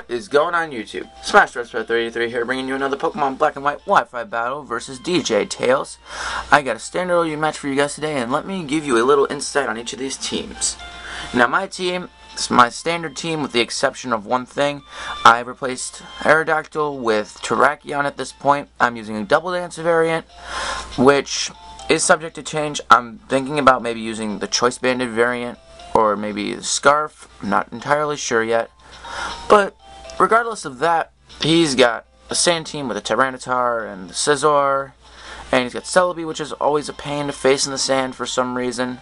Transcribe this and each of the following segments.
What is going on YouTube? Smash33 here, bringing you another Pokemon Black and White Wi-Fi battle versus DJTal3z. I got a standard OU match for you guys today, and let me give you a little insight on each of these teams. Now my team is my standard team with the exception of one thing. I replaced Aerodactyl with Terrakion at this point. I'm using a Double Dance variant, which is subject to change. I'm thinking about maybe using the Choice Banded variant, or maybe the Scarf. I'm not entirely sure yet. But regardless of that, he's got a sand team with a Tyranitar and the Scizor, and he's got Celebi, which is always a pain to face in the sand for some reason,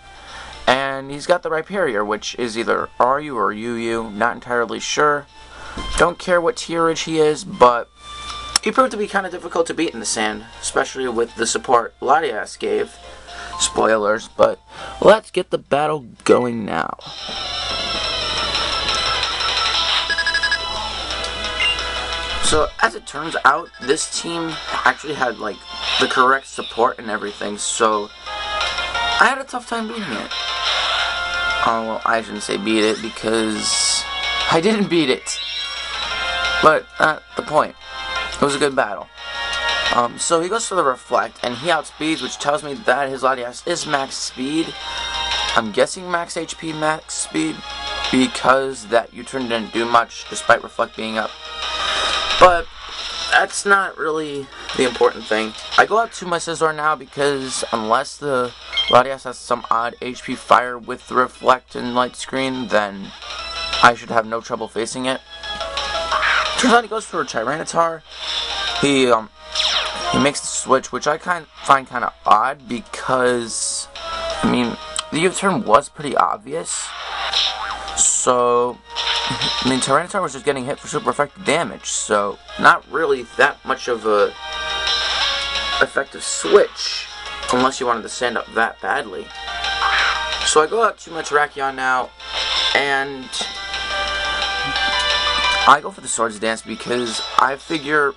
and he's got the Rhyperior, which is either RU or UU, not entirely sure. Don't care what tierage he is, but he proved to be kind of difficult to beat in the sand, especially with the support Latias gave. Spoilers, but let's get the battle going now. So, as it turns out, this team actually had, like, the correct support and everything, so I had a tough time beating it. Oh, well, I shouldn't say beat it, because I didn't beat it. But, the point. It was a good battle. So he goes for the Reflect, and he outspeeds, which tells me that his Latias is max speed. I'm guessing max HP, max speed, because that U-turn didn't do much, despite Reflect being up. But that's not really the important thing. I go out to my Scizor now because unless the Latias has some odd HP fire with the Reflect and Light Screen, then I should have no trouble facing it. Turns out he goes for a Tyranitar. He makes the switch, which I find kind of odd because, I mean, the U-turn was pretty obvious. So, I mean, Tyranitar was just getting hit for super effective damage, so not really that much of a effective switch, unless you wanted to stand up that badly. So I go out to my Terrakion now, and I go for the Swords Dance because I figure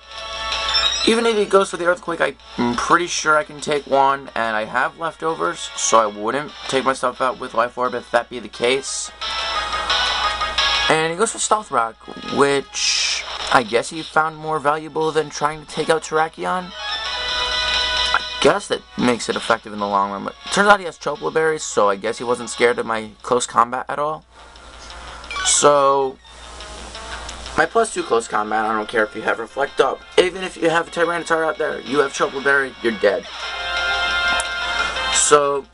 even if he goes for the Earthquake, I'm pretty sure I can take one, and I have leftovers, so I wouldn't take myself out with Life Orb if that be the case. And he goes for Stealth Rock, which I guess he found more valuable than trying to take out Terrakion. I guess that makes it effective in the long run, but it turns out he has Chocobo Berries, so I guess he wasn't scared of my close combat at all. So, my +2 close combat, I don't care if you have Reflect up. Even if you have a Tyranitar out there, you have Chocobo Berry, you're dead. So,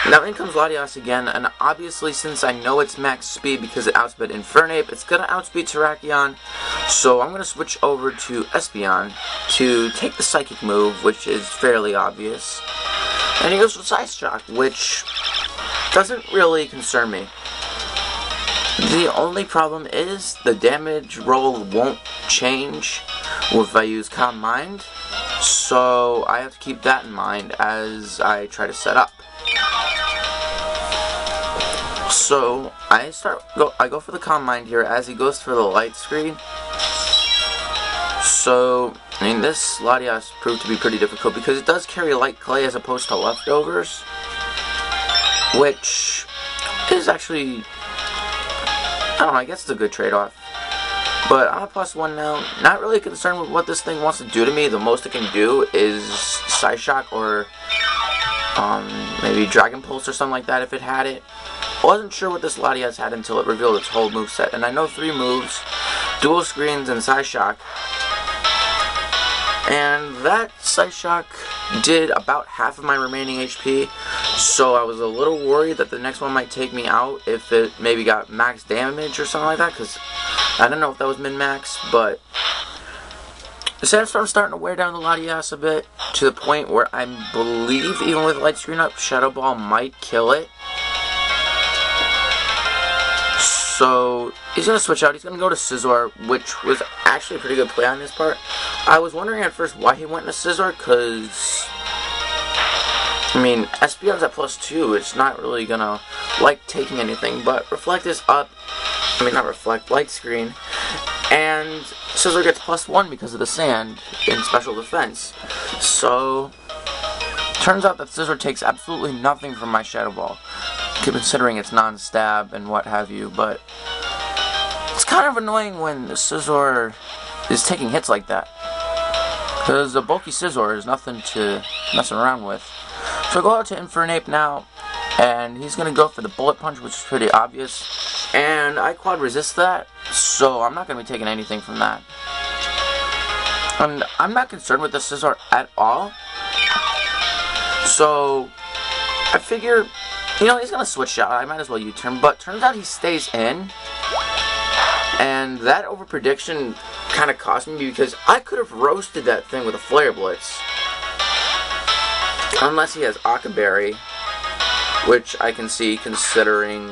now in comes Latias again, and obviously since I know it's max speed because it outsped Infernape, it's going to outspeed Terrakion, so I'm going to switch over to Espeon to take the Psychic move, which is fairly obvious. And he goes for Side Shock, which doesn't really concern me. The only problem is the damage roll won't change if I use Calm Mind, so I have to keep that in mind as I try to set up. So I go for the Calm Mind here as he goes for the Light Screen. So I mean, this Latias proved to be pretty difficult because it does carry Light Clay as opposed to leftovers, which is actually, I don't know, I guess it's a good trade-off. But I'm a +1 now. Not really concerned with what this thing wants to do to me. The most it can do is Psyshock or maybe Dragon Pulse or something like that if it had it. I wasn't sure what this Latias had until it revealed its whole moveset. And I know 3 moves, Dual Screens and Psyshock. And that Psyshock did about half of my remaining HP. So I was a little worried that the next one might take me out if it maybe got max damage or something like that. Because I don't know if that was min-max, but the Sandstorm's starting to wear down the Latias a bit, to the point where I believe, even with Light Screen up, Shadow Ball might kill it. So he's going to switch out. He's going to go to Scizor, which was actually a pretty good play on his part. I was wondering at first why he went into Scizor, because, I mean, Espeon's at +2. It's not really going to like taking anything, but Reflect is up. I mean, not Reflect, Light Screen. And Scizor gets +1 because of the sand in Special Defense. So, turns out that Scizor takes absolutely nothing from my Shadow Ball, considering it's non-stab and what have you, but it's kind of annoying when the Scizor is taking hits like that. Because the bulky Scizor is nothing to mess around with. So I go out to Infernape now, and he's going to go for the Bullet Punch, which is pretty obvious. And I quad resist that, so I'm not going to be taking anything from that. And I'm not concerned with the Scizor at all. So I figure, you know, he's going to switch out. I might as well U-turn, but turns out he stays in. And that over-prediction kind of cost me because I could have roasted that thing with a Flare Blitz. Unless he has Akaberry, which I can see considering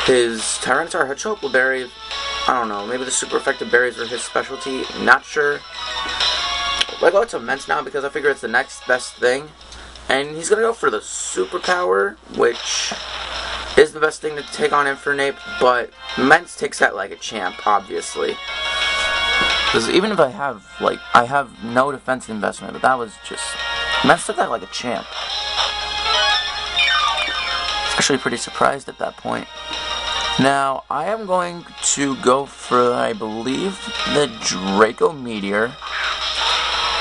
his Tyranitar Hachokla Berry. I don't know, maybe the super effective berries are his specialty, not sure. I go to Mence now because I figure it's the next best thing. And he's going to go for the superpower, which is the best thing to take on Infernape, but Mence takes that like a champ, obviously. Because even if I have no defense investment, but that was just, Mence took that like a champ. Actually pretty surprised at that point. Now, I am going to go for, I believe, the Draco Meteor.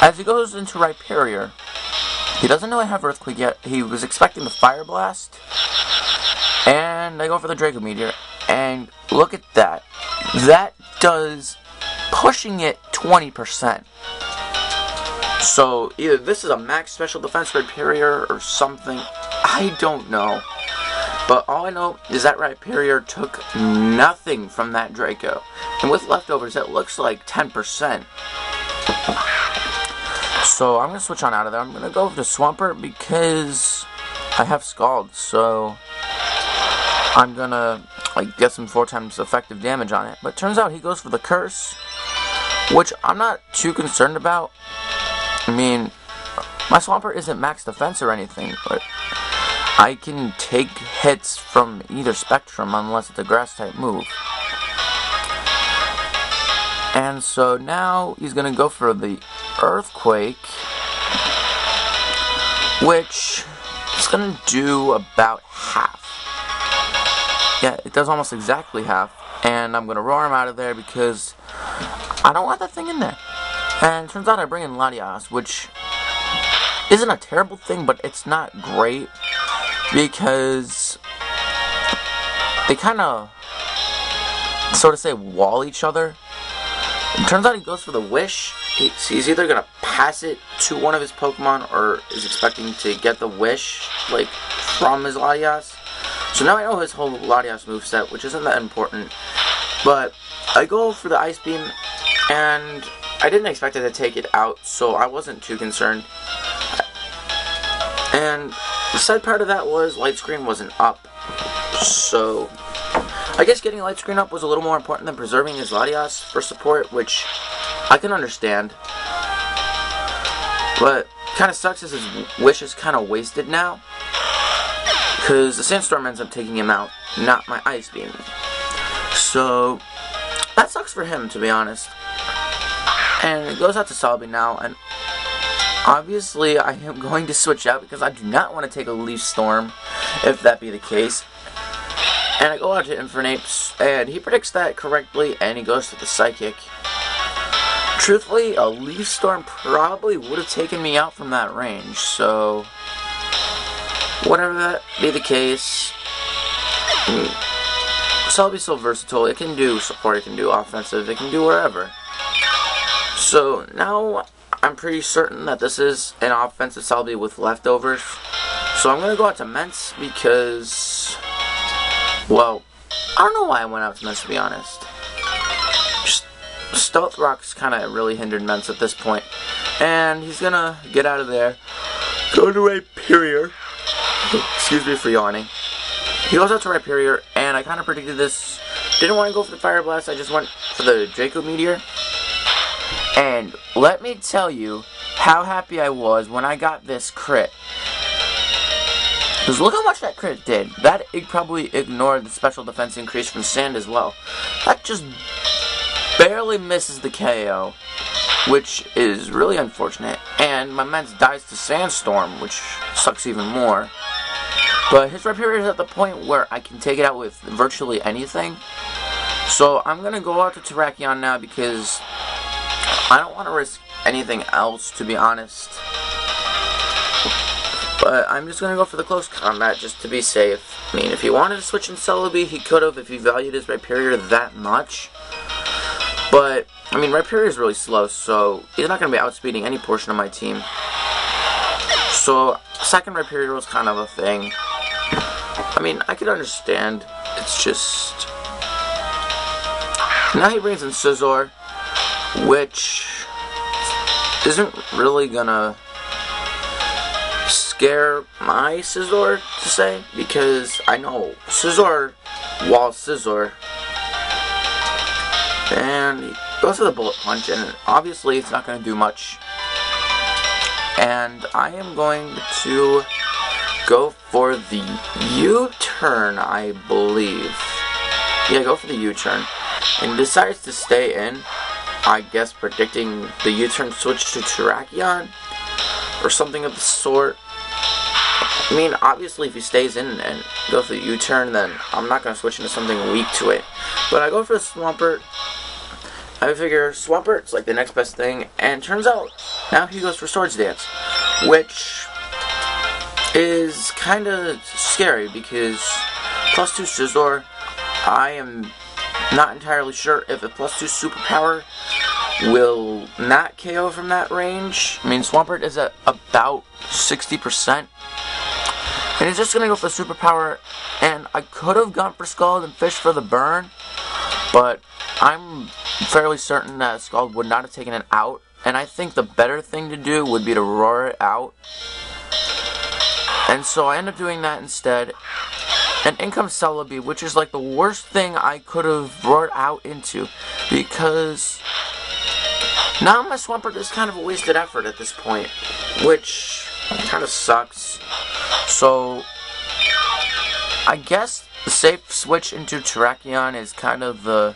As he goes into Rhyperior, he doesn't know I have Earthquake yet. He was expecting the Fire Blast. And I go for the Draco Meteor. And look at that. That does pushing it 20%. So either this is a max special defense Rhyperior or something. I don't know. But all I know is that Rhyperior took nothing from that Draco. And with leftovers, it looks like 10%. So I'm going to switch on out of there. I'm going to go with the Swampert because I have Scald. So I'm going to get some 4 times effective damage on it. But it turns out he goes for the Curse, which I'm not too concerned about. I mean, my Swampert isn't max defense or anything, but I can take hits from either spectrum unless it's a grass type move. And so now he's going to go for the Earthquake, which is going to do about half. Yeah, it does almost exactly half. And I'm going to roar him out of there because I don't want that thing in there. And it turns out I bring in Latias, which isn't a terrible thing, but it's not great. Because they kind of, sort of say, wall each other. It turns out he goes for the Wish. He's either going to pass it to one of his Pokemon or is expecting to get the Wish, from his Latias. So now I know his whole Latias moveset, which isn't that important. But I go for the Ice Beam, and I didn't expect it to take it out, so I wasn't too concerned. And the sad part of that was Light Screen wasn't up, so I guess getting Light Screen up was a little more important than preserving his Latias for support, which I can understand. But kind of sucks is his Wish is kind of wasted now, because the Sandstorm ends up taking him out, not my Ice Beam. So that sucks for him, to be honest. And it goes out to Salby now, and obviously, I am going to switch out because I do not want to take a Leaf Storm, if that be the case. And I go out to Infernape, and he predicts that correctly, and he goes to the Psychic. Truthfully, a Leaf Storm probably would have taken me out from that range, so whatever that be the case, Salby's so versatile. It can do support, it can do offensive, it can do wherever. So now I'm pretty certain that this is an offensive Salby with leftovers. So I'm going to go out to Mence because, well, I don't know why I went out to Mence, to be honest. Just Stealth Rock's kind of really hindered Mence at this point. And he's going to get out of there, go to Rhyperior. Excuse me for yawning. He goes out to Rhyperior, and I kind of predicted this. Didn't want to go for the Fire Blast, I just went for the Draco Meteor. And let me tell you how happy I was when I got this crit. Because look how much that crit did. That probably ignored the special defense increase from Sand as well. That just barely misses the KO, which is really unfortunate. And my Mence dies to Sandstorm, which sucks even more. But his Rhyperior is at the point where I can take it out with virtually anything. So I'm going to go out to Terrakion now because I don't want to risk anything else, to be honest. But I'm just going to go for the close combat just to be safe. I mean, if he wanted to switch in Celebi, he could have if he valued his Rhyperior that much. But, I mean, Rhyperior is really slow, so he's not going to be outspeeding any portion of my team. So, second Rhyperior was kind of a thing. I mean, I could understand. It's just... Now he brings in Scizor, which isn't really gonna scare my Scizor, to say, because I know Scizor, while Scizor, and he goes for the Bullet Punch, and obviously it's not gonna do much. And I am going to go for the U-turn, I believe. Yeah, go for the U-turn. And he decides to stay in, I guess predicting the U-turn switch to Terrakion, or something of the sort. I mean, obviously if he stays in and goes for the U-turn, then I'm not going to switch into something weak to it. But I go for the Swampert. I figure Swampert's like the next best thing, and turns out now he goes for Swords Dance, which is kind of scary because +2 Scizor, I am not entirely sure if a +2 superpower will not KO from that range. I mean, Swampert is at about 60%. And he's just going to go for superpower. And I could have gone for Scald and Fish for the burn. But I'm fairly certain that Scald would not have taken it out. And I think the better thing to do would be to roar it out. And so I end up doing that instead. And in comes Celebi, which is like the worst thing I could have roared out into, because now my Swampert is kind of a wasted effort at this point, which kind of sucks. So I guess the safe switch into Terrakion is kind of the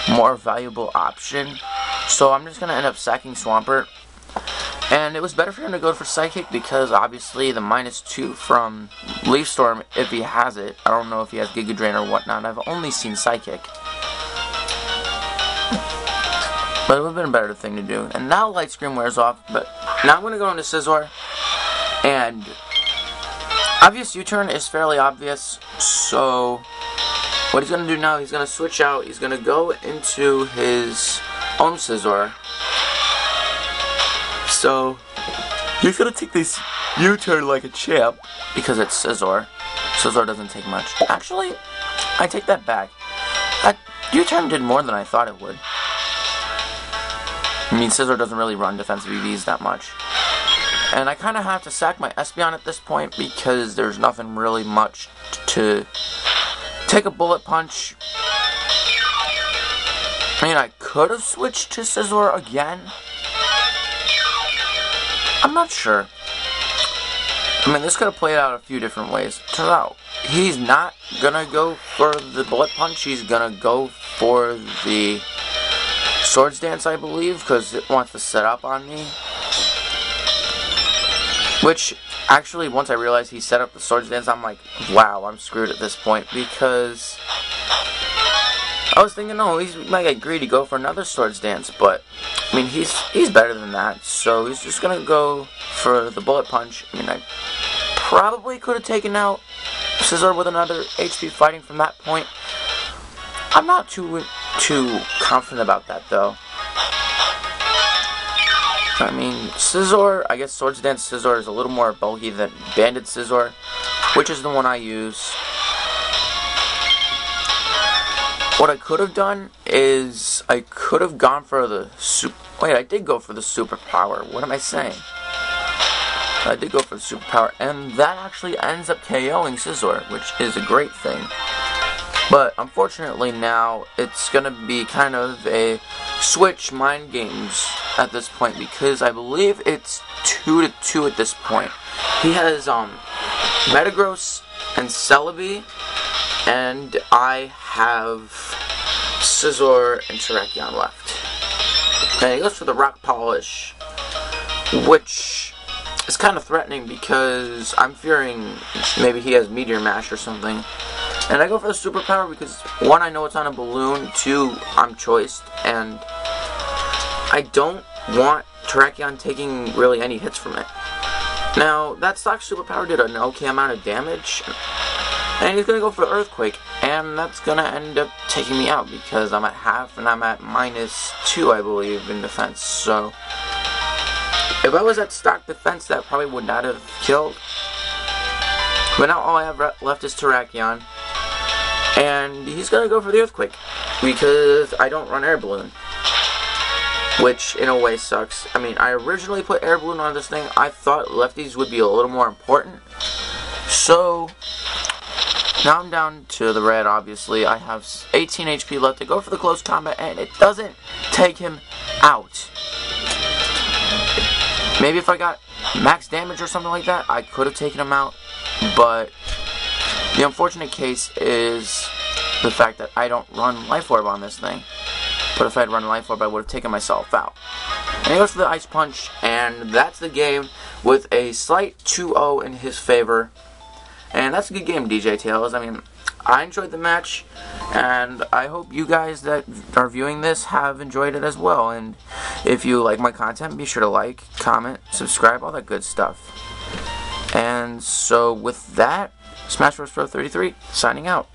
more valuable option. So I'm just going to end up sacking Swampert. And it was better for him to go for Psychic because obviously the -2 from Leaf Storm, if he has it. I don't know if he has Giga Drain or whatnot. I've only seen Psychic. But it would have been a better thing to do. And now Light Screen wears off. But now I'm going to go into Scizor. And obvious U-turn is fairly obvious. So what he's going to do now, he's going to switch out. He's going to go into his own Scizor. So, he's gonna take this U-turn like a champ, because it's Scizor. Scizor doesn't take much. Actually, I take that back. That U-turn did more than I thought it would. I mean, Scizor doesn't really run defensive EVs that much. And I kind of have to sack my Espeon at this point, because there's nothing really much to take a Bullet Punch. I mean, I could have switched to Scizor again. I'm not sure. I mean, this could have played out a few different ways. Turns out, he's not gonna go for the Bullet Punch. He's gonna go for the Swords Dance, I believe, because it wants to set up on me. Which, actually, once I realized he set up the Swords Dance, I'm like, wow, I'm screwed at this point, because I was thinking, no, he might get greedy, go for another Swords Dance, but I mean, he's better than that, so he's just gonna go for the Bullet Punch. I mean, I probably could have taken out Scizor with another HP fighting from that point. I'm not too confident about that, though. I mean, Scizor, I guess Swords Dance Scizor is a little more bulky than Banded Scizor, which is the one I use. What I could have done is I could have gone for the wait, I did go for the superpower. What am I saying? I did go for the superpower, and that actually ends up KOing Scizor, which is a great thing. But unfortunately now it's gonna be kind of a switch mind games at this point, because I believe it's 2-2 at this point. He has Metagross and Celebi, and I have Scizor and Terrakion left. And he goes for the Rock Polish, which is kind of threatening because I'm fearing maybe he has Meteor Mash or something. And I go for the superpower because, one, I know it's on a balloon, two, I'm choiced, and I don't want Terrakion taking really any hits from it. Now, that stock superpower did an okay amount of damage, and he's going to go for Earthquake, and that's going to end up taking me out because I'm at half and I'm at -2, I believe, in defense. So, if I was at stock defense, that probably would not have killed. But now all I have left is Terrakion, and he's going to go for the Earthquake because I don't run Air Balloon, which in a way sucks. I mean, I originally put Air Balloon on this thing. I thought lefties would be a little more important. So, now I'm down to the red, obviously. I have 18 HP left to go for the close combat, and it doesn't take him out. Maybe if I got max damage or something like that, I could have taken him out. But the unfortunate case is the fact that I don't run Life Orb on this thing. But if I had run Life Orb, I would have taken myself out. And he goes for the Ice Punch, and that's the game with a slight 2-0 in his favor. And that's a good game, DJTal3z. I mean, I enjoyed the match, and I hope you guys that are viewing this have enjoyed it as well. And if you like my content, be sure to like, comment, subscribe, all that good stuff. And so with that, Smash Bros. Pro 33 signing out.